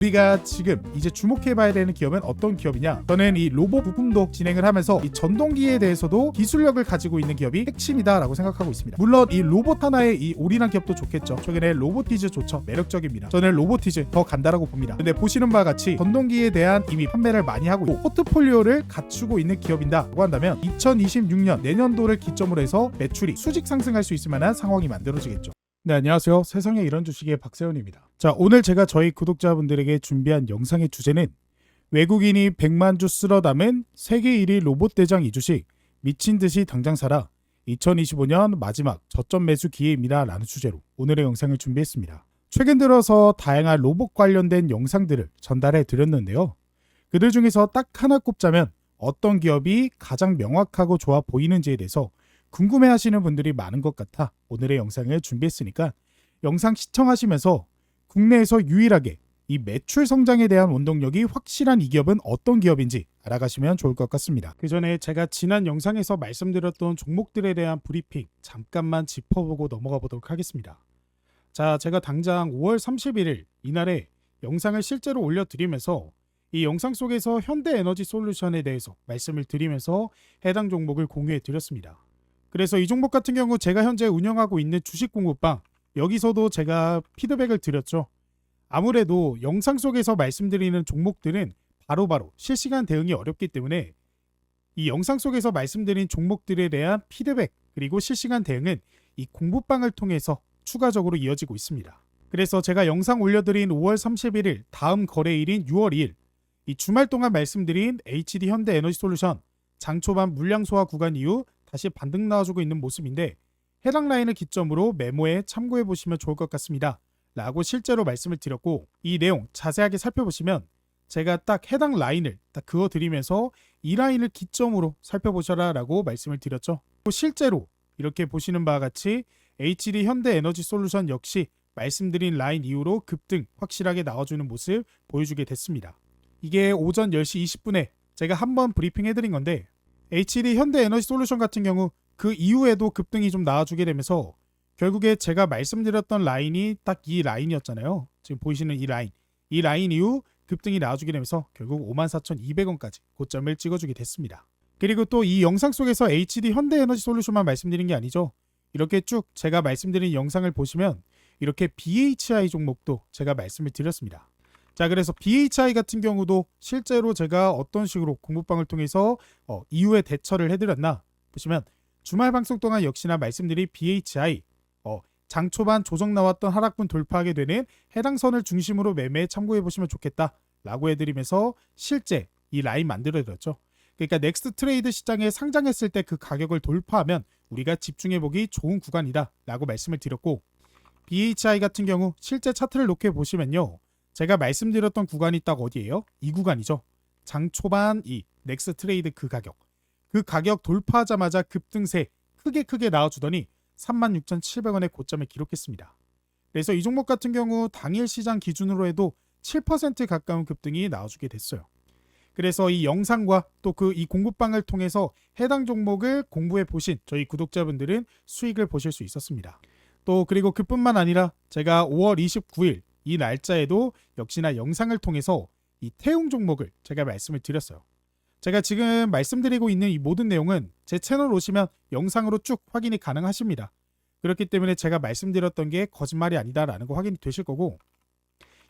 우리가 지금 이제 주목해봐야 되는 기업은 어떤 기업이냐? 저는 이 로봇 부품도 진행을 하면서 이 전동기에 대해서도 기술력을 가지고 있는 기업이 핵심이다라고 생각하고 있습니다. 물론 이 로봇 하나에 이 올인한 기업도 좋겠죠. 최근에 로보티즈 좋죠. 매력적입니다. 저는 로보티즈 더 간다라고 봅니다. 근데 보시는 바와 같이 전동기에 대한 이미 판매를 많이 하고 있고 포트폴리오를 갖추고 있는 기업이다라고 한다면 2026년 내년도를 기점으로 해서 매출이 수직 상승할 수 있을 만한 상황이 만들어지겠죠. 네, 안녕하세요. 세상에 이런 주식의 박세훈입니다. 자, 오늘 제가 저희 구독자분들에게 준비한 영상의 주제는 외국인이 100만 주 쓸어 담은 세계 1위 로봇 대장 이 주식 미친 듯이 당장 사라 2025년 마지막 저점 매수 기회입니다 라는 주제로 오늘의 영상을 준비했습니다. 최근 들어서 다양한 로봇 관련된 영상들을 전달해 드렸는데요. 그들 중에서 딱 하나 꼽자면 어떤 기업이 가장 명확하고 좋아 보이는지에 대해서 궁금해하시는 분들이 많은 것 같아 오늘의 영상을 준비했으니까 영상 시청하시면서 국내에서 유일하게 이 매출 성장에 대한 원동력이 확실한 이 기업은 어떤 기업인지 알아가시면 좋을 것 같습니다. 그 전에 제가 지난 영상에서 말씀드렸던 종목들에 대한 브리핑 잠깐만 짚어보고 넘어가 보도록 하겠습니다. 자, 제가 당장 5월 31일 이날에 영상을 실제로 올려드리면서 이 영상 속에서 현대에너지솔루션에 대해서 말씀을 드리면서 해당 종목을 공유해 드렸습니다. 그래서 이 종목 같은 경우 제가 현재 운영하고 있는 주식 공부방 여기서도 제가 피드백을 드렸죠. 아무래도 영상 속에서 말씀드리는 종목들은 바로바로 실시간 대응이 어렵기 때문에 이 영상 속에서 말씀드린 종목들에 대한 피드백 그리고 실시간 대응은 이 공부방을 통해서 추가적으로 이어지고 있습니다. 그래서 제가 영상 올려드린 5월 31일 다음 거래일인 6월 2일 이 주말 동안 말씀드린 HD 현대에너지솔루션 장 초반 물량 소화 구간 이후 다시 반등 나와주고 있는 모습인데 해당 라인을 기점으로 메모에 참고해 보시면 좋을 것 같습니다 라고 실제로 말씀을 드렸고 이 내용 자세하게 살펴보시면 제가 딱 해당 라인을 딱 그어드리면서 이 라인을 기점으로 살펴보셔라 라고 말씀을 드렸죠. 실제로 이렇게 보시는 바와 같이 HD 현대에너지솔루션 역시 말씀드린 라인 이후로 급등 확실하게 나와주는 모습 보여주게 됐습니다. 이게 오전 10시 20분에 제가 한번 브리핑 해드린 건데 HD 현대에너지솔루션 같은 경우 그 이후에도 급등이 좀 나와주게 되면서 결국에 제가 말씀드렸던 라인이 딱 이 라인이었잖아요. 지금 보이시는 이 라인 이후 급등이 나와주게 되면서 결국 54,200원까지 고점을 찍어주게 됐습니다. 그리고 또 이 영상 속에서 HD 현대에너지솔루션만 말씀드린 게 아니죠. 이렇게 쭉 제가 말씀드린 영상을 보시면 이렇게 BHI 종목도 제가 말씀을 드렸습니다. 자, 그래서 BHI 같은 경우도 실제로 제가 어떤 식으로 공부방을 통해서 이후에 대처를 해드렸나 보시면 주말 방송 동안 역시나 말씀드린 BHI 장 초반 조정 나왔던 하락분 돌파하게 되는 해당 선을 중심으로 매매에 참고해 보시면 좋겠다 라고 해드리면서 실제 이 라인 만들어드렸죠. 그러니까 넥스트 트레이드 시장에 상장했을 때 그 가격을 돌파하면 우리가 집중해보기 좋은 구간이다 라고 말씀을 드렸고 BHI 같은 경우 실제 차트를 놓게 보시면요. 제가 말씀드렸던 구간이 딱 어디예요? 이 구간이죠. 장 초반 이 넥스 트레이드 그 가격 돌파하자마자 급등세 크게 나와주더니 36,700원의 고점을 기록했습니다. 그래서 이 종목 같은 경우 당일 시장 기준으로 해도 7% 가까운 급등이 나와주게 됐어요. 그래서 이 영상과 또 이 공부방을 통해서 해당 종목을 공부해 보신 저희 구독자분들은 수익을 보실 수 있었습니다. 또 그리고 그뿐만 아니라 제가 5월 29일 이 날짜에도 역시나 영상을 통해서 이 태용 종목을 제가 말씀을 드렸어요. 제가 지금 말씀드리고 있는 이 모든 내용은 제 채널 오시면 영상으로 쭉 확인이 가능하십니다. 그렇기 때문에 제가 말씀드렸던 게 거짓말이 아니다라는 거 확인이 되실 거고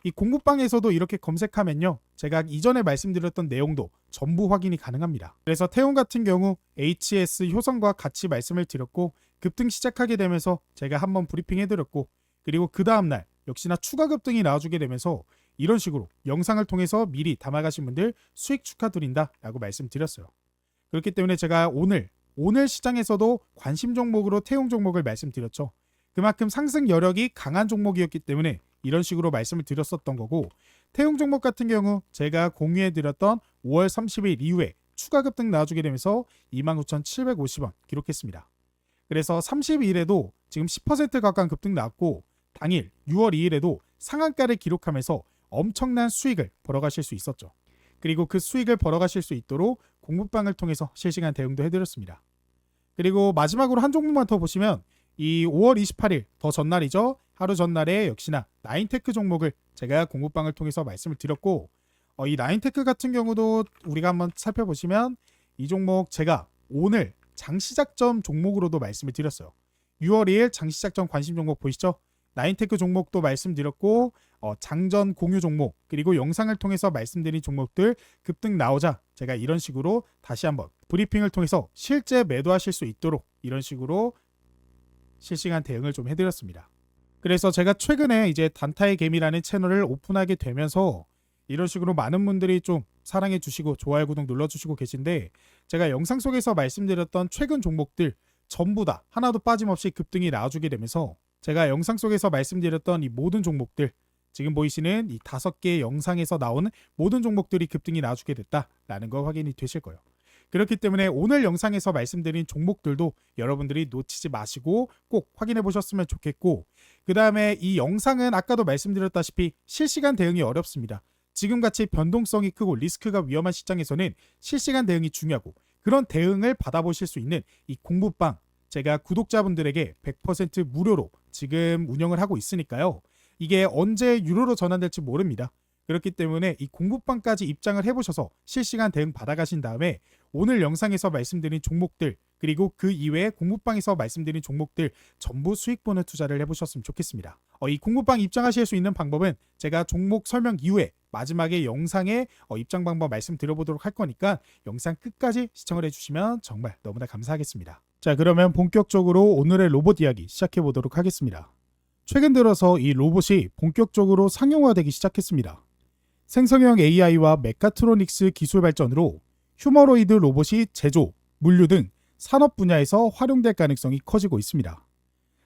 이 공부방에서도 이렇게 검색하면요. 제가 이전에 말씀드렸던 내용도 전부 확인이 가능합니다. 그래서 태용 같은 경우 HS 효성과 같이 말씀을 드렸고 급등 시작하게 되면서 제가 한번 브리핑 해드렸고 그리고 그 다음날 역시나 추가 급등이 나와주게 되면서 이런 식으로 영상을 통해서 미리 담아가신 분들 수익 축하드린다 라고 말씀드렸어요. 그렇기 때문에 제가 오늘 시장에서도 관심 종목으로 태용 종목을 말씀드렸죠. 그만큼 상승 여력이 강한 종목이었기 때문에 이런 식으로 말씀을 드렸었던 거고 태용 종목 같은 경우 제가 공유해드렸던 5월 30일 이후에 추가 급등 나와주게 되면서 29,750원 기록했습니다. 그래서 30일에도 지금 10% 가까운 급등 나왔고 당일 6월 2일에도 상한가를 기록하면서 엄청난 수익을 벌어가실 수 있었죠. 그리고 그 수익을 벌어가실 수 있도록 공부방을 통해서 실시간 대응도 해드렸습니다. 그리고 마지막으로 한 종목만 더 보시면 이 5월 28일 더 전날이죠. 하루 전날에 역시나 나인테크 종목을 제가 공부방을 통해서 말씀을 드렸고 이 나인테크 같은 경우도 우리가 한번 살펴보시면 이 종목 제가 오늘 장시작점 종목으로도 말씀을 드렸어요. 6월 2일 장시작점 관심 종목 보이시죠? 나인테크 종목도 말씀드렸고 장전 공유 종목 그리고 영상을 통해서 말씀드린 종목들 급등 나오자 제가 이런 식으로 다시 한번 브리핑을 통해서 실제 매도하실 수 있도록 이런 식으로 실시간 대응을 좀 해드렸습니다. 그래서 제가 최근에 이제 단타의 개미라는 채널을 오픈하게 되면서 이런 식으로 많은 분들이 좀 사랑해 주시고 좋아요 구독 눌러주시고 계신데 제가 영상 속에서 말씀드렸던 최근 종목들 전부 다 하나도 빠짐없이 급등이 나와주게 되면서 제가 영상 속에서 말씀드렸던 이 모든 종목들 지금 보이시는 이 5개의 영상에서 나오는 모든 종목들이 급등이 나와주게 됐다라는 거 확인이 되실 거예요. 그렇기 때문에 오늘 영상에서 말씀드린 종목들도 여러분들이 놓치지 마시고 꼭 확인해 보셨으면 좋겠고 그 다음에 이 영상은 아까도 말씀드렸다시피 실시간 대응이 어렵습니다. 지금같이 변동성이 크고 리스크가 위험한 시장에서는 실시간 대응이 중요하고 그런 대응을 받아보실 수 있는 이 공부방 제가 구독자분들에게 100% 무료로 지금 운영을 하고 있으니까요. 이게 언제 유료로 전환될지 모릅니다. 그렇기 때문에 이 공부방까지 입장을 해보셔서 실시간 대응 받아가신 다음에 오늘 영상에서 말씀드린 종목들 그리고 그 이외에 공부방에서 말씀드린 종목들 전부 수익 보는 투자를 해보셨으면 좋겠습니다. 이 공부방 입장하실 수 있는 방법은 제가 종목 설명 이후에 마지막에 영상에 입장 방법 말씀드려보도록 할 거니까 영상 끝까지 시청을 해주시면 정말 너무나 감사하겠습니다. 자, 그러면 본격적으로 오늘의 로봇 이야기 시작해 보도록 하겠습니다. 최근 들어서 이 로봇이 본격적으로 상용화되기 시작했습니다. 생성형 AI와 메카트로닉스 기술 발전으로 휴머노이드 로봇이 제조, 물류 등 산업 분야에서 활용될 가능성이 커지고 있습니다.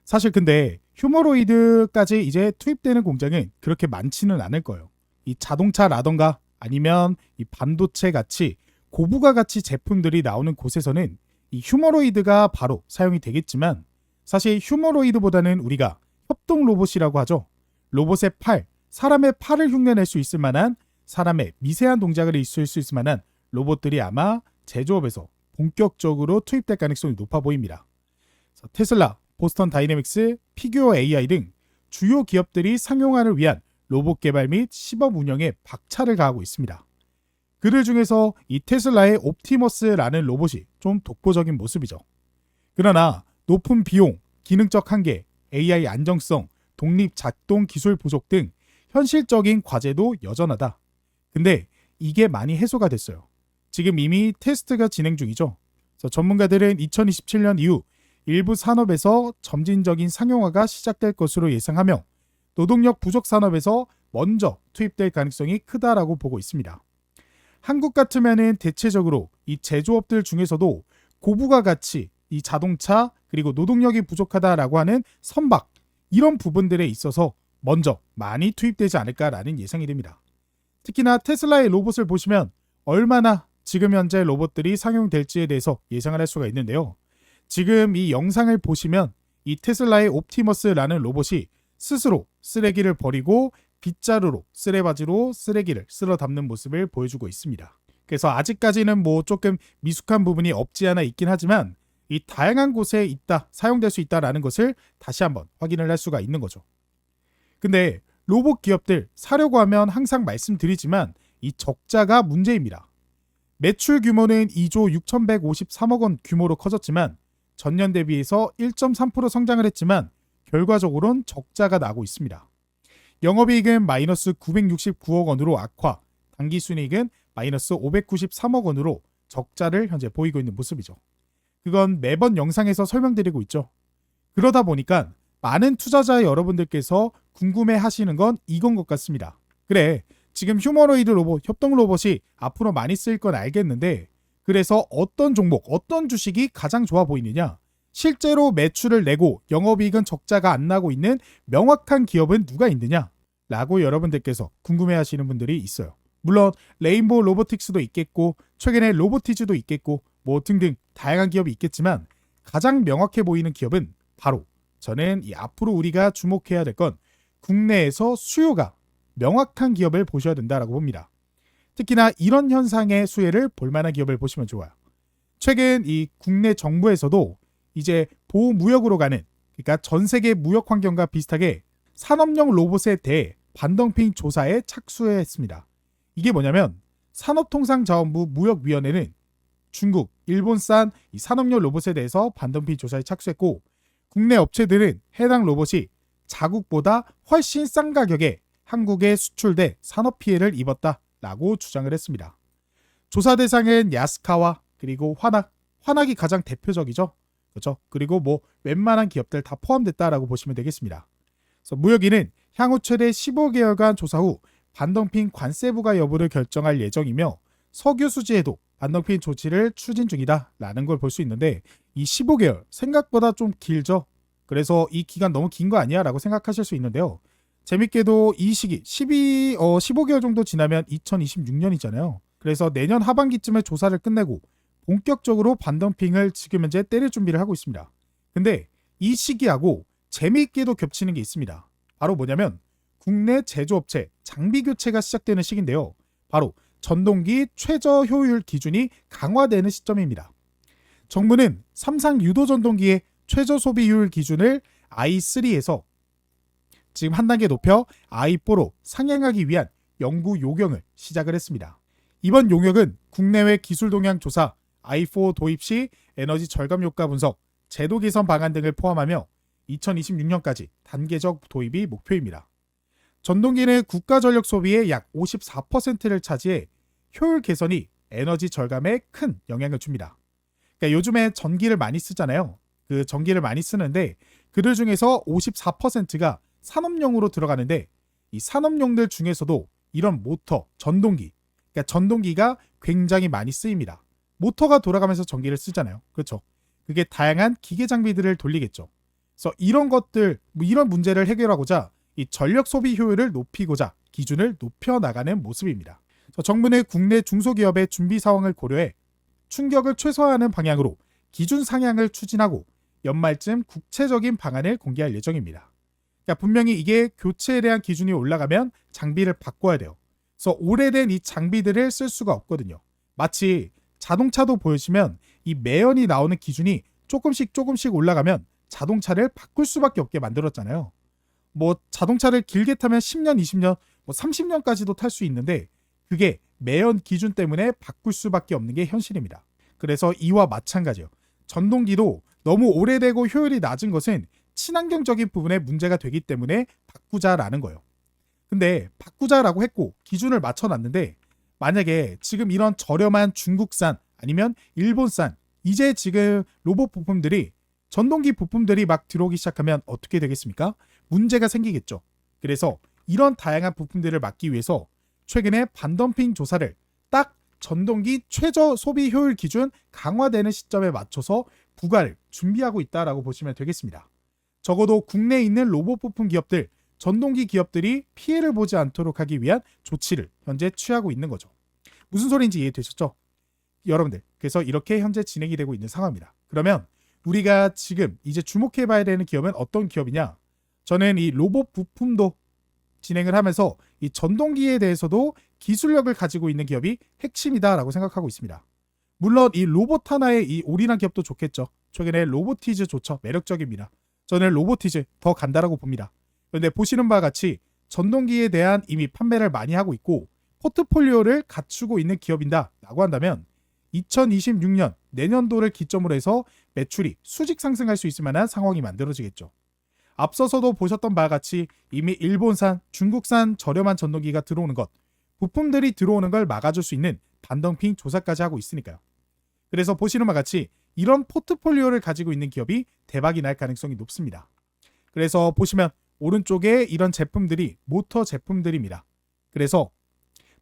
사실 근데 휴머노이드까지 이제 투입되는 공장은 그렇게 많지는 않을 거예요. 이 자동차라던가 아니면 이 반도체 같이 고부가 가치 제품들이 나오는 곳에서는 이 휴머노이드가 바로 사용이 되겠지만 사실 휴머노이드보다는 우리가 협동 로봇이라고 하죠. 로봇의 팔, 사람의 팔을 흉내낼 수 있을 만한 사람의 미세한 동작을 있을 수 있을 만한 로봇들이 아마 제조업에서 본격적으로 투입될 가능성이 높아 보입니다. 테슬라, 보스턴 다이내믹스, 피규어 AI 등 주요 기업들이 상용화를 위한 로봇 개발 및 시범 운영에 박차를 가하고 있습니다. 그들 중에서 이 테슬라의 옵티머스라는 로봇이 좀 독보적인 모습이죠. 그러나 높은 비용, 기능적 한계, AI 안정성, 독립 작동 기술 부족 등 현실적인 과제도 여전하다. 근데 이게 많이 해소가 됐어요. 지금 이미 테스트가 진행 중이죠. 그래서 전문가들은 2027년 이후 일부 산업에서 점진적인 상용화가 시작될 것으로 예상하며 노동력 부족 산업에서 먼저 투입될 가능성이 크다라고 보고 있습니다. 한국 같으면은 대체적으로 이 제조업들 중에서도 고부가 가치, 이 자동차 그리고 노동력이 부족하다라고 하는 선박 이런 부분들에 있어서 먼저 많이 투입되지 않을까라는 예상이 됩니다. 특히나 테슬라의 로봇을 보시면 얼마나 지금 현재 로봇들이 상용될지에 대해서 예상을 할 수가 있는데요. 지금 이 영상을 보시면 이 테슬라의 옵티머스라는 로봇이 스스로 쓰레기를 버리고 빗자루로 쓰레바지로 쓰레기를 쓸어 담는 모습을 보여주고 있습니다. 그래서 아직까지는 뭐 조금 미숙한 부분이 없지 않아 있긴 하지만 이 다양한 곳에 있다, 사용될 수 있다라는 것을 다시 한번 확인을 할 수가 있는 거죠. 근데 로봇 기업들 사려고 하면 항상 말씀드리지만 이 적자가 문제입니다. 매출 규모는 2조 6,153억 원 규모로 커졌지만 전년 대비해서 1.3% 성장을 했지만 결과적으로는 적자가 나고 있습니다. 영업이익은 마이너스 969억 원으로 악화, 당기순이익은 마이너스 593억 원으로 적자를 현재 보이고 있는 모습이죠. 그건 매번 영상에서 설명드리고 있죠. 그러다 보니까 많은 투자자 여러분들께서 궁금해 하시는 건 이건 것 같습니다. 그래, 지금 휴머노이드 로봇, 협동 로봇이 앞으로 많이 쓰일 건 알겠는데 그래서 어떤 종목, 어떤 주식이 가장 좋아 보이느냐? 실제로 매출을 내고 영업이익은 적자가 안 나고 있는 명확한 기업은 누가 있느냐? 라고 여러분들께서 궁금해 하시는 분들이 있어요. 물론 레인보우 로보틱스도 있겠고 최근에 로보티즈도 있겠고 뭐 등등 다양한 기업이 있겠지만 가장 명확해 보이는 기업은 바로 저는 이 앞으로 우리가 주목해야 될 건 국내에서 수요가 명확한 기업을 보셔야 된다라고 봅니다. 특히나 이런 현상의 수혜를 볼 만한 기업을 보시면 좋아요. 최근 이 국내 정부에서도 이제 보호무역으로 가는, 그러니까 전 세계 무역 환경과 비슷하게 산업용 로봇에 대해 반덤핑 조사에 착수했습니다. 이게 뭐냐면 산업통상자원부 무역위원회는 중국, 일본산 이 산업용 로봇에 대해서 반덤핑 조사에 착수했고, 국내 업체들은 해당 로봇이 자국보다 훨씬 싼 가격에 한국에 수출돼 산업 피해를 입었다라고 주장을 했습니다. 조사 대상은 야스카와 그리고 환학이 가장 대표적이죠. 그렇죠? 그리고 뭐 웬만한 기업들 다 포함됐다라고 보시면 되겠습니다. 그래서 무역위는 향후 최대 15개월간 조사 후 반덤핑 관세 부과 여부를 결정할 예정이며 석유 수지에도 반덤핑 조치를 추진 중이다라는 걸 볼 수 있는데, 이 15개월 생각보다 좀 길죠. 그래서 이 기간 너무 긴 거 아니야? 라고 생각하실 수 있는데요. 재밌게도 이 시기 15개월 정도 지나면 2026년이잖아요. 그래서 내년 하반기쯤에 조사를 끝내고 본격적으로 반덤핑을 지금 현재 때릴 준비를 하고 있습니다. 근데 이 시기하고 재미있게도 겹치는 게 있습니다. 바로 뭐냐면 국내 제조업체 장비 교체가 시작되는 시기인데요. 바로 전동기 최저 효율 기준이 강화되는 시점입니다. 정부는 삼상 유도 전동기의 최저 소비 효율 기준을 i3에서 지금 한 단계 높여 i4로 상향하기 위한 연구 요경을 시작을 했습니다. 이번 용역은 국내외 기술 동향 조사, i4 도입 시 에너지 절감 효과 분석, 제도 개선 방안 등을 포함하며 2026년까지 단계적 도입이 목표입니다. 전동기는 국가 전력 소비의 약 54%를 차지해 효율 개선이 에너지 절감에 큰 영향을 줍니다. 그러니까 요즘에 전기를 많이 쓰잖아요. 그 전기를 많이 쓰는데 그들 중에서 54%가 산업용으로 들어가는데, 이 산업용들 중에서도 이런 모터, 전동기, 그러니까 전동기가 굉장히 많이 쓰입니다. 모터가 돌아가면서 전기를 쓰잖아요. 그렇죠? 그게 다양한 기계 장비들을 돌리겠죠. 그래서 이런 것들, 이런 문제를 해결하고자 이 전력 소비 효율을 높이고자 기준을 높여 나가는 모습입니다. 정부는 국내 중소기업의 준비 상황을 고려해 충격을 최소화하는 방향으로 기준 상향을 추진하고 연말쯤 구체적인 방안을 공개할 예정입니다. 그러니까 분명히 이게 교체에 대한 기준이 올라가면 장비를 바꿔야 돼요. 그래서 오래된 이 장비들을 쓸 수가 없거든요. 마치 자동차도 보시면 이 매연이 나오는 기준이 조금씩 올라가면 자동차를 바꿀 수밖에 없게 만들었잖아요. 뭐 자동차를 길게 타면 10년, 20년, 뭐 30년까지도 탈 수 있는데 그게 매연 기준 때문에 바꿀 수밖에 없는 게 현실입니다. 그래서 이와 마찬가지예요. 전동기도 너무 오래되고 효율이 낮은 것은 친환경적인 부분에 문제가 되기 때문에 바꾸자라는 거예요. 근데 바꾸자라고 했고 기준을 맞춰놨는데, 만약에 지금 이런 저렴한 중국산 아니면 일본산 이제 지금 로봇 부품들이 전동기 부품들이 막 들어오기 시작하면 어떻게 되겠습니까? 문제가 생기겠죠. 그래서 이런 다양한 부품들을 막기 위해서 최근에 반덤핑 조사를 딱 전동기 최저 소비 효율 기준 강화되는 시점에 맞춰서 부과를 준비하고 있다라고 보시면 되겠습니다. 적어도 국내에 있는 로봇 부품 기업들, 전동기 기업들이 피해를 보지 않도록 하기 위한 조치를 현재 취하고 있는 거죠. 무슨 소리인지 이해되셨죠? 여러분들, 그래서 이렇게 현재 진행이 되고 있는 상황입니다. 그러면 우리가 지금 이제 주목해봐야 되는 기업은 어떤 기업이냐? 저는 이 로봇 부품도 진행을 하면서 이 전동기에 대해서도 기술력을 가지고 있는 기업이 핵심이다라고 생각하고 있습니다. 물론 이 로봇 하나에 이 올인한 기업도 좋겠죠. 최근에 로보티즈 좋죠. 매력적입니다. 저는 로보티즈 더 간다라고 봅니다. 그런데 보시는 바와 같이 전동기에 대한 이미 판매를 많이 하고 있고 포트폴리오를 갖추고 있는 기업이다라고 한다면 2026년 내년도를 기점으로 해서 매출이 수직 상승할 수 있을 만한 상황이 만들어지겠죠. 앞서서도 보셨던 바와 같이 이미 일본산, 중국산 저렴한 전동기가 들어오는 것, 부품들이 들어오는 걸 막아줄 수 있는 반덤핑 조사까지 하고 있으니까요. 그래서 보시는 바와 같이 이런 포트폴리오를 가지고 있는 기업이 대박이 날 가능성이 높습니다. 그래서 보시면 오른쪽에 이런 제품들이 모터 제품들입니다. 그래서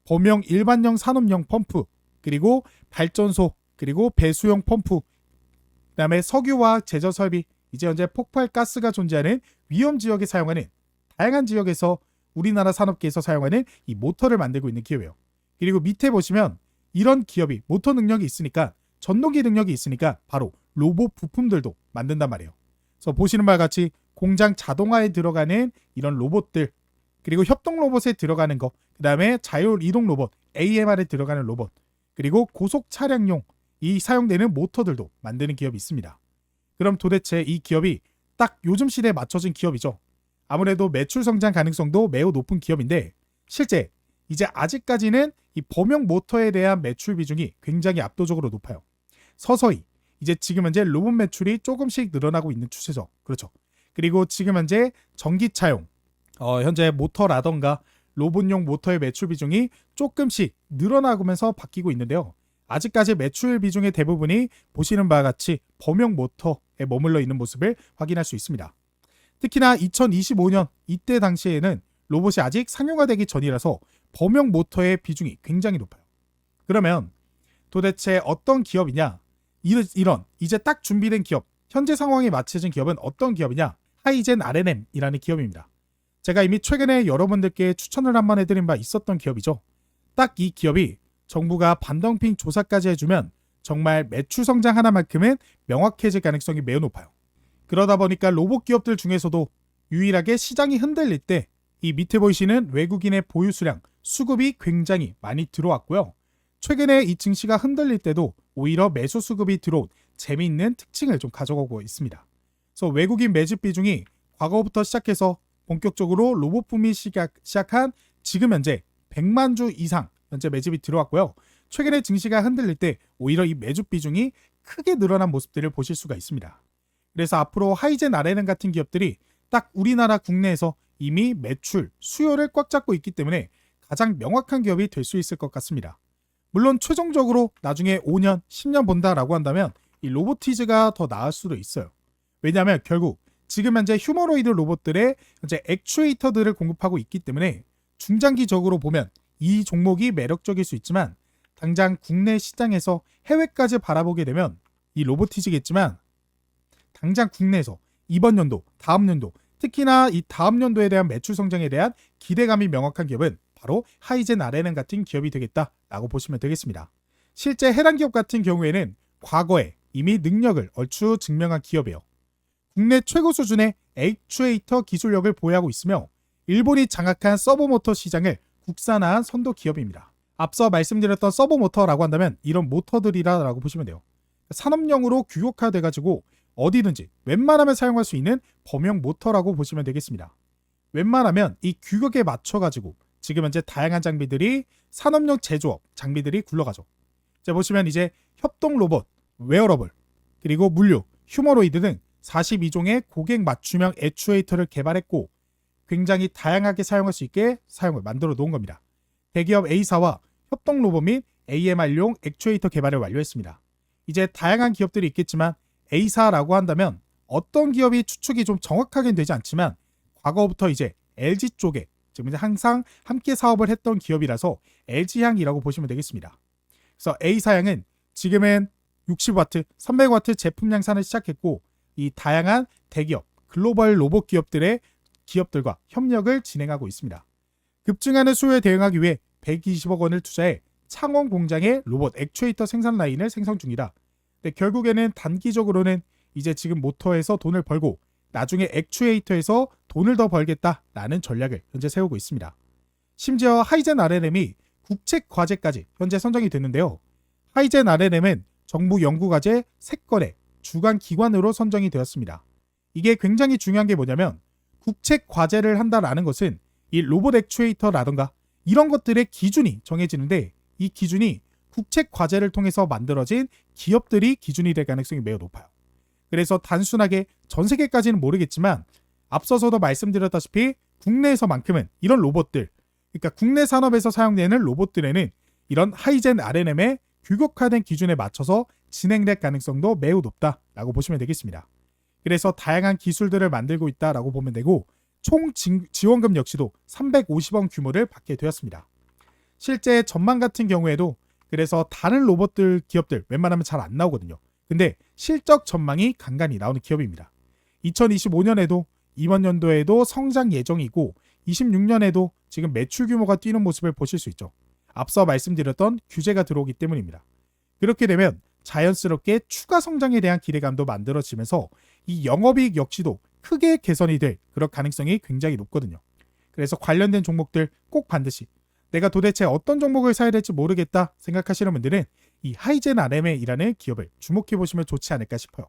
범용 일반용 산업용 펌프, 그리고 발전소, 그리고 배수용 펌프, 그 다음에 석유화학 제조 설비, 이제 현재 폭발 가스가 존재하는 위험 지역에 사용하는, 다양한 지역에서 우리나라 산업계에서 사용하는 이 모터를 만들고 있는 기업이에요. 그리고 밑에 보시면 이런 기업이 모터 능력이 있으니까, 전동기 능력이 있으니까 바로 로봇 부품들도 만든단 말이에요. 그래서 보시는 바와 같이 공장 자동화에 들어가는 이런 로봇들, 그리고 협동 로봇에 들어가는 거, 그 다음에 자율 이동 로봇, AMR에 들어가는 로봇, 그리고 고속 차량용 이 사용되는 모터들도 만드는 기업이 있습니다. 그럼 도대체 이 기업이 딱 요즘 시대에 맞춰진 기업이죠. 아무래도 매출 성장 가능성도 매우 높은 기업인데 실제 이제 아직까지는 이 범용 모터에 대한 매출 비중이 굉장히 압도적으로 높아요. 서서히 이제 지금 현재 로봇 매출이 조금씩 늘어나고 있는 추세죠. 그렇죠. 그리고 지금 현재 전기차용 현재 모터라던가 로봇용 모터의 매출 비중이 조금씩 늘어나면서 바뀌고 있는데요. 아직까지 매출 비중의 대부분이 보시는 바와 같이 범용 모터에 머물러 있는 모습을 확인할 수 있습니다. 특히나 2025년 이때 당시에는 로봇이 아직 상용화되기 전이라서 범용 모터의 비중이 굉장히 높아요. 그러면 도대체 어떤 기업이냐? 이런 이제 딱 준비된 기업, 현재 상황에 맞춰진 기업은 어떤 기업이냐? 하이젠 R&M이라는 기업입니다. 제가 이미 최근에 여러분들께 추천을 한번 해드린 바 있었던 기업이죠. 딱 이 기업이 정부가 반덤핑 조사까지 해주면 정말 매출 성장 하나만큼은 명확해질 가능성이 매우 높아요. 그러다 보니까 로봇 기업들 중에서도 유일하게 시장이 흔들릴 때 이 밑에 보이시는 외국인의 보유 수량, 수급이 굉장히 많이 들어왔고요. 최근에 이 증시가 흔들릴 때도 오히려 매수 수급이 들어온 재미있는 특징을 좀 가져가고 있습니다. 그래서 외국인 매집 비중이 과거부터 시작해서 본격적으로 로봇 붐이 시작한 지금 현재 100만 주 이상 현재 매집이 들어왔고요. 최근에 증시가 흔들릴 때 오히려 이 매집 비중이 크게 늘어난 모습들을 보실 수가 있습니다. 그래서 앞으로 하이젠 R&M 같은 기업들이 딱 우리나라 국내에서 이미 매출, 수요를 꽉 잡고 있기 때문에 가장 명확한 기업이 될 수 있을 것 같습니다. 물론 최종적으로 나중에 5년, 10년 본다라고 한다면 이 로보티즈가 더 나을 수도 있어요. 왜냐하면 결국 지금 현재 휴머노이드 로봇들의 현재 액추에이터들을 공급하고 있기 때문에 중장기적으로 보면 이 종목이 매력적일 수 있지만 당장 국내 시장에서 해외까지 바라보게 되면 이 로보티즈겠지만 당장 국내에서 이번 연도, 다음 연도, 특히나 이 다음 연도에 대한 매출 성장에 대한 기대감이 명확한 기업은 바로 하이젠 R&M 같은 기업이 되겠다라고 보시면 되겠습니다. 실제 해당 기업 같은 경우에는 과거에 이미 능력을 얼추 증명한 기업이에요. 국내 최고 수준의 액추에이터 기술력을 보유하고 있으며 일본이 장악한 서버모터 시장을 국산화한 선도 기업입니다. 앞서 말씀드렸던 서버모터라고 한다면 이런 모터들이라고 보시면 돼요. 산업용으로 규격화돼가지고 어디든지 웬만하면 사용할 수 있는 범용 모터라고 보시면 되겠습니다. 웬만하면 이 규격에 맞춰가지고 지금 현재 다양한 장비들이 산업용 제조업 장비들이 굴러가죠. 자, 보시면 이제 협동 로봇, 웨어러블, 그리고 물류, 휴머노이드 등 42종의 고객 맞춤형 액추에이터를 개발했고 굉장히 다양하게 사용할 수 있게 사용을 만들어 놓은 겁니다. 대기업 A사와 협동 로봇 및 AMR용 액추에이터 개발을 완료했습니다. 이제 다양한 기업들이 있겠지만 A사라고 한다면 어떤 기업이 추측이 좀 정확하게는 되지 않지만 과거부터 이제 LG 쪽에 지금 항상 함께 사업을 했던 기업이라서 LG향이라고 보시면 되겠습니다. 그래서 A사양은 지금은 60W, 300W 제품 양산을 시작했고 이 다양한 대기업, 글로벌 로봇 기업들과 협력을 진행하고 있습니다. 급증하는 수요에 대응하기 위해 120억 원을 투자해 창원 공장에 로봇 액추에이터 생산 라인을 생성 중이다. 근데 결국에는 단기적으로는 이제 지금 모터에서 돈을 벌고 나중에 액추에이터에서 돈을 더 벌겠다라는 전략을 현재 세우고 있습니다. 심지어 하이젠 R&M이 국책 과제까지 현재 선정이 됐는데요. 하이젠 R&M은 정부 연구과제 3건의 주관 기관으로 선정이 되었습니다. 이게 굉장히 중요한 게 뭐냐면 국책 과제를 한다라는 것은 이 로봇 액추에이터라던가 이런 것들의 기준이 정해지는데 이 기준이 국책 과제를 통해서 만들어진 기업들이 기준이 될 가능성이 매우 높아요. 그래서 단순하게 전 세계까지는 모르겠지만 앞서서도 말씀드렸다시피 국내에서만큼은 이런 로봇들, 그러니까 국내 산업에서 사용되는 로봇들에는 이런 하이젠 R&M의 규격화된 기준에 맞춰서 진행될 가능성도 매우 높다라고 보시면 되겠습니다. 그래서 다양한 기술들을 만들고 있다라고 보면 되고 총 지원금 역시도 350원 규모를 받게 되었습니다. 실제 전망 같은 경우에도 그래서 다른 로봇들 기업들 웬만하면 잘 안 나오거든요. 근데 실적 전망이 간간히 나오는 기업입니다. 2025년에도 이번 연도에도 성장 예정이고 26년에도 지금 매출 규모가 뛰는 모습을 보실 수 있죠. 앞서 말씀드렸던 규제가 들어오기 때문입니다. 그렇게 되면 자연스럽게 추가 성장에 대한 기대감도 만들어지면서 이 영업이익 역시도 크게 개선이 될 그런 가능성이 굉장히 높거든요. 그래서 관련된 종목들 꼭 반드시 내가 도대체 어떤 종목을 사야 될지 모르겠다 생각하시는 분들은 이 하이젠 R&M이라는 기업을 주목해 보시면 좋지 않을까 싶어요.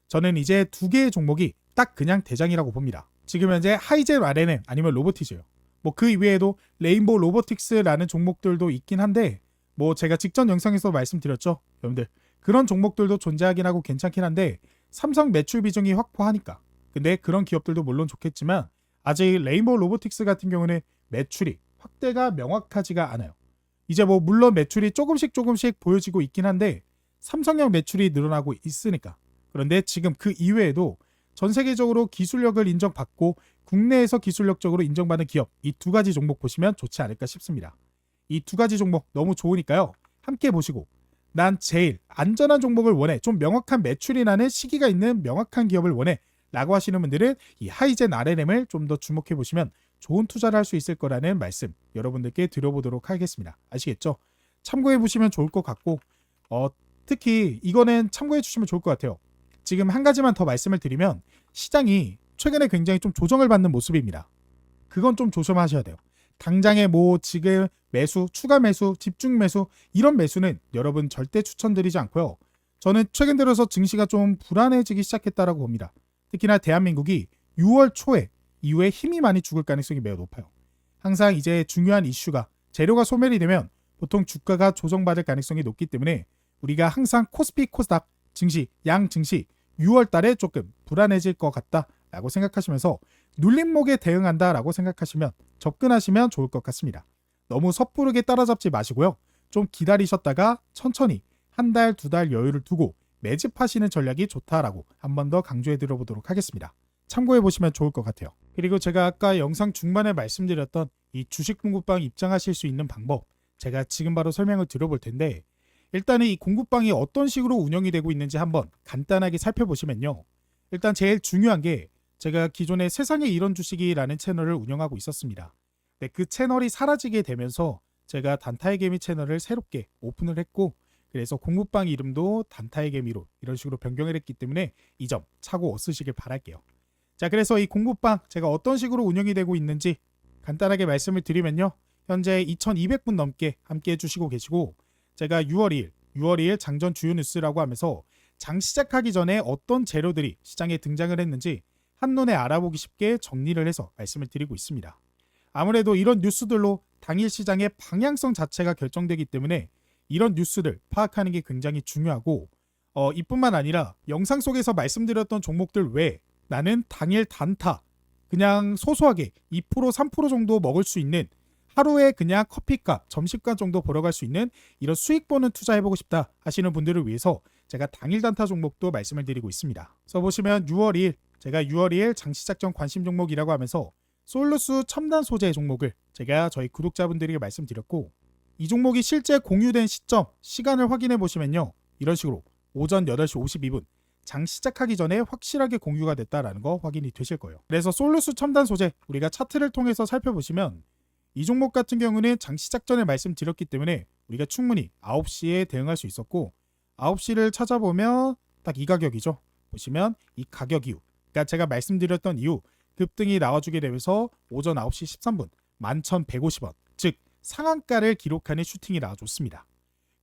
저는 이제 두 개의 종목이 딱 그냥 대장이라고 봅니다. 지금 현재 하이젠 RNN 아니면 로보티즈예요. 뭐 그 이외에도 레인보우 로보틱스라는 종목들도 있긴 한데 뭐 제가 직전 영상에서 말씀드렸죠. 여러분들 그런 종목들도 존재하긴 하고 괜찮긴 한데 삼성 매출 비중이 확보하니까. 근데 그런 기업들도 물론 좋겠지만 아직 레인보우 로보틱스 같은 경우는 매출이 확대가 명확하지가 않아요. 이제 뭐 물론 매출이 조금씩 보여지고 있긴 한데 삼성형 매출이 늘어나고 있으니까. 그런데 지금 그 이외에도 전 세계적으로 기술력을 인정받고 국내에서 기술력적으로 인정받는 기업 이 두 가지 종목 보시면 좋지 않을까 싶습니다. 이 두 가지 종목 너무 좋으니까요. 함께 보시고 난 제일 안전한 종목을 원해. 좀 명확한 매출이 나는 시기가 있는 명확한 기업을 원해. 라고 하시는 분들은 이 하이젠 RNM을 좀 더 주목해 보시면 좋은 투자를 할 수 있을 거라는 말씀 여러분들께 드려보도록 하겠습니다. 아시겠죠? 참고해 보시면 좋을 것 같고 특히 이거는 참고해 주시면 좋을 것 같아요. 지금 한 가지만 더 말씀을 드리면 시장이 최근에 굉장히 좀 조정을 받는 모습입니다. 그건 좀 조심하셔야 돼요. 당장에 뭐 지금 매수, 추가 매수, 집중 매수 이런 매수는 여러분 절대 추천드리지 않고요. 저는 최근 들어서 증시가 좀 불안해지기 시작했다라고 봅니다. 특히나 대한민국이 6월 초에 이후에 힘이 많이 죽을 가능성이 매우 높아요. 항상 이제 중요한 이슈가 재료가 소멸이 되면 보통 주가가 조정받을 가능성이 높기 때문에 우리가 항상 코스피, 코스닥, 증시, 양 증시 6월 달에 조금 불안해질 것 같다라고 생각하시면서 눌림목에 대응한다라고 생각하시면 접근하시면 좋을 것 같습니다. 너무 섣부르게 따라잡지 마시고요. 좀 기다리셨다가 천천히 한 달, 두 달 여유를 두고 매집하시는 전략이 좋다라고 한 번 더 강조해 드려보도록 하겠습니다. 참고해 보시면 좋을 것 같아요. 그리고 제가 아까 영상 중반에 말씀드렸던 이 주식 공급방 입장하실 수 있는 방법 제가 지금 바로 설명을 드려볼 텐데 일단은 이 공급방이 어떤 식으로 운영이 되고 있는지 한번 간단하게 살펴보시면요. 일단 제일 중요한 게 제가 기존에 세상에 이런 주식이라는 채널을 운영하고 있었습니다. 근데 그 채널이 사라지게 되면서 제가 단타의 개미 채널을 새롭게 오픈을 했고 그래서 공급방 이름도 단타의 개미로 이런 식으로 변경을 했기 때문에 이 점 차고 쓰시길 바랄게요. 자, 그래서 이 공급방 제가 어떤 식으로 운영이 되고 있는지 간단하게 말씀을 드리면요. 현재 2200분 넘게 함께 해주시고 계시고 제가 6월 2일 장전 주요 뉴스라고 하면서 장 시작하기 전에 어떤 재료들이 시장에 등장을 했는지 한눈에 알아보기 쉽게 정리를 해서 말씀을 드리고 있습니다. 아무래도 이런 뉴스들로 당일 시장의 방향성 자체가 결정되기 때문에 이런 뉴스를 파악하는 게 굉장히 중요하고 이뿐만 아니라 영상 속에서 말씀드렸던 종목들 외에 나는 당일 단타 그냥 소소하게 2% 3% 정도 먹을 수 있는 하루에 그냥 커피값, 점심값 정도 벌어갈 수 있는 이런 수익 보는 투자해보고 싶다 하시는 분들을 위해서 제가 당일 단타 종목도 말씀을 드리고 있습니다. 그래서 보시면 6월 2일 제가 6월 2일 장시작 전 관심 종목이라고 하면서 솔루스 첨단 소재 종목을 제가 저희 구독자분들에게 말씀드렸고 이 종목이 실제 공유된 시점, 시간을 확인해 보시면요. 이런 식으로 오전 8시 52분 장 시작하기 전에 확실하게 공유가 됐다라는 거 확인이 되실 거예요. 그래서 솔루스 첨단 소재 우리가 차트를 통해서 살펴보시면 이 종목 같은 경우는 장 시작 전에 말씀드렸기 때문에 우리가 충분히 9시에 대응할 수 있었고 9시를 찾아보면 딱 이 가격이죠. 보시면 이 가격 이후 그러니까 제가 말씀드렸던 이후 급등이 나와주게 되면서 오전 9시 13분 11,150원 즉 상한가를 기록하는 슈팅이 나와줬습니다.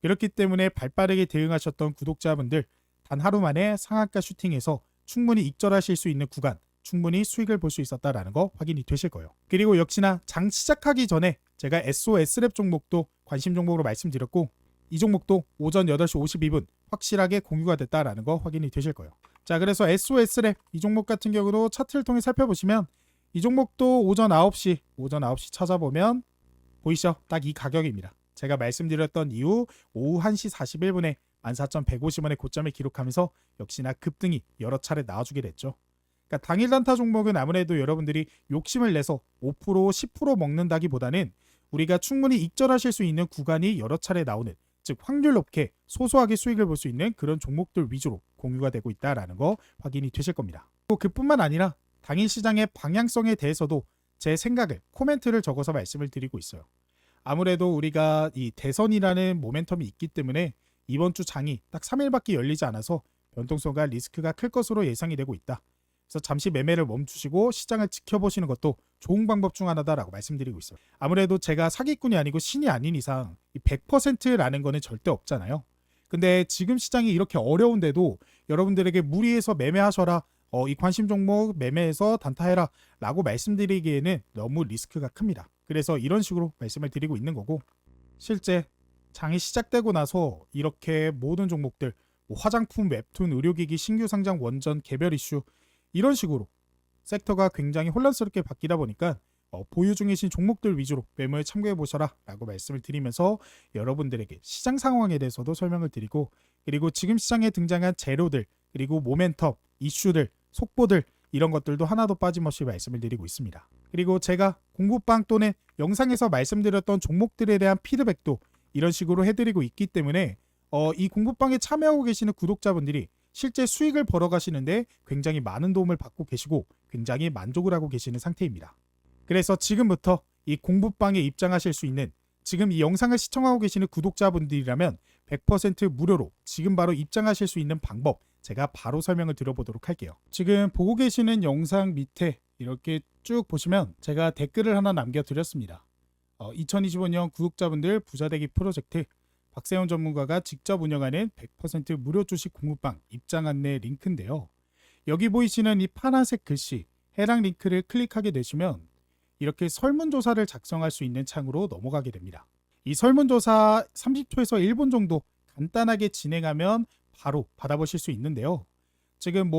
그렇기 때문에 발빠르게 대응하셨던 구독자분들 단 하루 만에 상한가 슈팅에서 충분히 익절하실 수 있는 구간 충분히 수익을 볼 수 있었다라는 거 확인이 되실 거예요. 그리고 역시나 장 시작하기 전에 제가 SOS랩 종목도 관심 종목으로 말씀드렸고 이 종목도 오전 8시 52분 확실하게 공유가 됐다라는 거 확인이 되실 거예요. 자, 그래서 SOS랩 이 종목 같은 경우도 차트를 통해 살펴보시면 이 종목도 오전 9시 찾아보면 보이시죠? 딱 이 가격입니다. 제가 말씀드렸던 이후 오후 1시 41분에 14,150원의 고점을 기록하면서 역시나 급등이 여러 차례 나와주게 됐죠. 그러니까 당일 단타 종목은 아무래도 여러분들이 욕심을 내서 5% 10% 먹는다기보다는 우리가 충분히 익절하실 수 있는 구간이 여러 차례 나오는 즉 확률 높게 소소하게 수익을 볼 수 있는 그런 종목들 위주로 공유가 되고 있다라는 거 확인이 되실 겁니다. 또 그뿐만 아니라 당일 시장의 방향성에 대해서도 제 생각을 코멘트를 적어서 말씀을 드리고 있어요. 아무래도 우리가 이 대선이라는 모멘텀이 있기 때문에 이번 주 장이 딱 3일밖에 열리지 않아서 변동성과 리스크가 클 것으로 예상이 되고 있다. 그래서 잠시 매매를 멈추시고 시장을 지켜보시는 것도 좋은 방법 중 하나다라고 말씀드리고 있어요. 아무래도 제가 사기꾼이 아니고 신이 아닌 이상 100%라는 거는 절대 없잖아요. 근데 지금 시장이 이렇게 어려운데도 여러분들에게 무리해서 매매하셔라 이 관심 종목 매매해서 단타해라 라고 말씀드리기에는 너무 리스크가 큽니다. 그래서 이런 식으로 말씀을 드리고 있는 거고, 실제 장이 시작되고 나서 이렇게 모든 종목들 화장품, 웹툰, 의료기기, 신규 상장, 원전, 개별 이슈 이런 식으로 섹터가 굉장히 혼란스럽게 바뀌다 보니까 보유 중이신 종목들 위주로 매매에 참고해 보셔라 라고 말씀을 드리면서 여러분들에게 시장 상황에 대해서도 설명을 드리고, 그리고 지금 시장에 등장한 재료들, 그리고 모멘텀, 이슈들, 속보들 이런 것들도 하나도 빠짐없이 말씀을 드리고 있습니다. 그리고 제가 공부방 또는 영상에서 말씀드렸던 종목들에 대한 피드백도 이런 식으로 해드리고 있기 때문에 이 공부방에 참여하고 계시는 구독자분들이 실제 수익을 벌어가시는데 굉장히 많은 도움을 받고 계시고 굉장히 만족을 하고 계시는 상태입니다. 그래서 지금부터 이 공부방에 입장하실 수 있는, 지금 이 영상을 시청하고 계시는 구독자분들이라면 100% 무료로 지금 바로 입장하실 수 있는 방법 제가 바로 설명을 드려보도록 할게요. 지금 보고 계시는 영상 밑에 이렇게 쭉 보시면 제가 댓글을 하나 남겨드렸습니다. 2025년 구독자분들 부자되기 프로젝트 박세훈 전문가가 직접 운영하는 100% 무료 주식 공부방 입장 안내 링크인데요. 여기 보이시는 이 파란색 글씨 해당 링크를 클릭하게 되시면 이렇게 설문조사를 작성할 수 있는 창으로 넘어가게 됩니다. 이 설문조사 30초에서 1분 정도 간단하게 진행하면 바로 받아보실 수 있는데요. 지금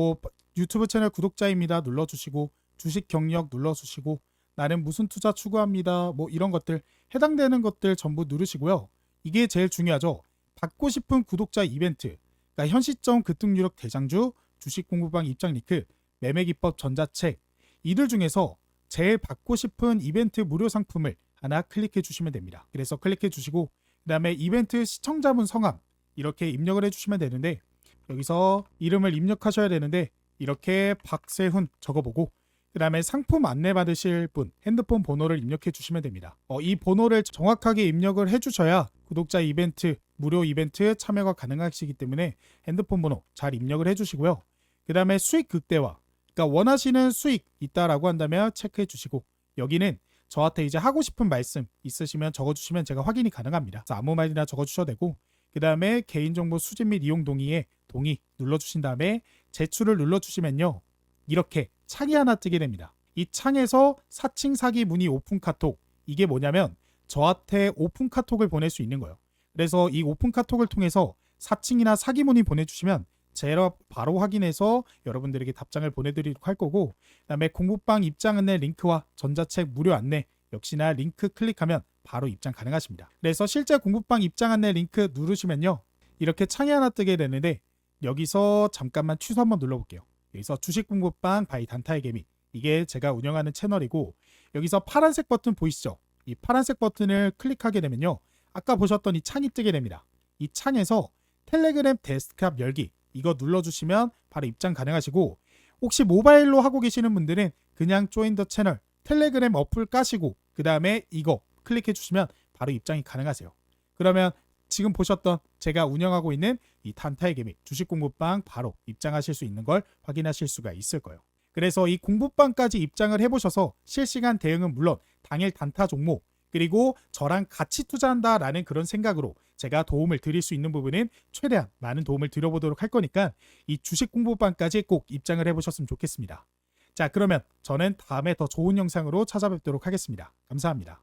유튜브 채널 구독자입니다 눌러주시고, 주식 경력 눌러주시고, 나는 무슨 투자 추구합니다 이런 것들 해당되는 것들 전부 누르시고요. 이게 제일 중요하죠. 받고 싶은 구독자 이벤트, 그러니까 현 시점 급등유력 대장주, 주식 공부방 입장 링크, 매매기법 전자책 이들 중에서 제일 받고 싶은 이벤트 무료 상품을 하나 클릭해 주시면 됩니다. 그래서 클릭해 주시고 그 다음에 이벤트 시청자분 성함 이렇게 입력을 해주시면 되는데, 여기서 이름을 입력하셔야 되는데 이렇게 박세훈 적어보고 그 다음에 상품 안내 받으실 분 핸드폰 번호를 입력해 주시면 됩니다. 이 번호를 정확하게 입력을 해주셔야 구독자 이벤트, 무료 이벤트 참여가 가능하시기 때문에 핸드폰 번호 잘 입력을 해주시고요. 그 다음에 수익 극대화, 그러니까 원하시는 수익 있다라고 한다면 체크해 주시고, 여기는 저한테 이제 하고 싶은 말씀 있으시면 적어주시면 제가 확인이 가능합니다. 그래서 아무 말이나 적어주셔도 되고, 그 다음에 개인정보 수집 및 이용 동의에 동의 눌러주신 다음에 제출을 눌러주시면요, 이렇게 창이 하나 뜨게 됩니다. 이 창에서 사칭 사기 문의 오픈 카톡, 이게 뭐냐면 저한테 오픈 카톡을 보낼 수 있는 거예요. 그래서 이 오픈 카톡을 통해서 사칭이나 사기 문의 보내주시면 제가 바로 확인해서 여러분들에게 답장을 보내드리도록 할 거고, 그 다음에 공부방 입장 안내 링크와 전자책 무료 안내 역시나 링크 클릭하면 바로 입장 가능하십니다. 그래서 실제 공부방 입장 안내 링크 누르시면요, 이렇게 창이 하나 뜨게 되는데 여기서 잠깐만 취소 한번 눌러볼게요. 여기서 주식 공부방 바이 단타의 개미, 이게 제가 운영하는 채널이고, 여기서 파란색 버튼 보이시죠? 이 파란색 버튼을 클릭하게 되면요, 아까 보셨던 이 창이 뜨게 됩니다. 이 창에서 텔레그램 데스크탑 열기 이거 눌러주시면 바로 입장 가능하시고, 혹시 모바일로 하고 계시는 분들은 그냥 조인 더 채널 텔레그램 어플 까시고 그 다음에 이거 클릭해 주시면 바로 입장이 가능하세요. 그러면 지금 보셨던 제가 운영하고 있는 이 단타의 개미 주식 공부방 바로 입장하실 수 있는 걸 확인하실 수가 있을 거예요. 그래서 이 공부방까지 입장을 해보셔서 실시간 대응은 물론 당일 단타 종목, 그리고 저랑 같이 투자한다라는 그런 생각으로 제가 도움을 드릴 수 있는 부분은 최대한 많은 도움을 드려보도록 할 거니까 이 주식 공부방까지 꼭 입장을 해보셨으면 좋겠습니다. 자, 그러면 저는 다음에 더 좋은 영상으로 찾아뵙도록 하겠습니다. 감사합니다.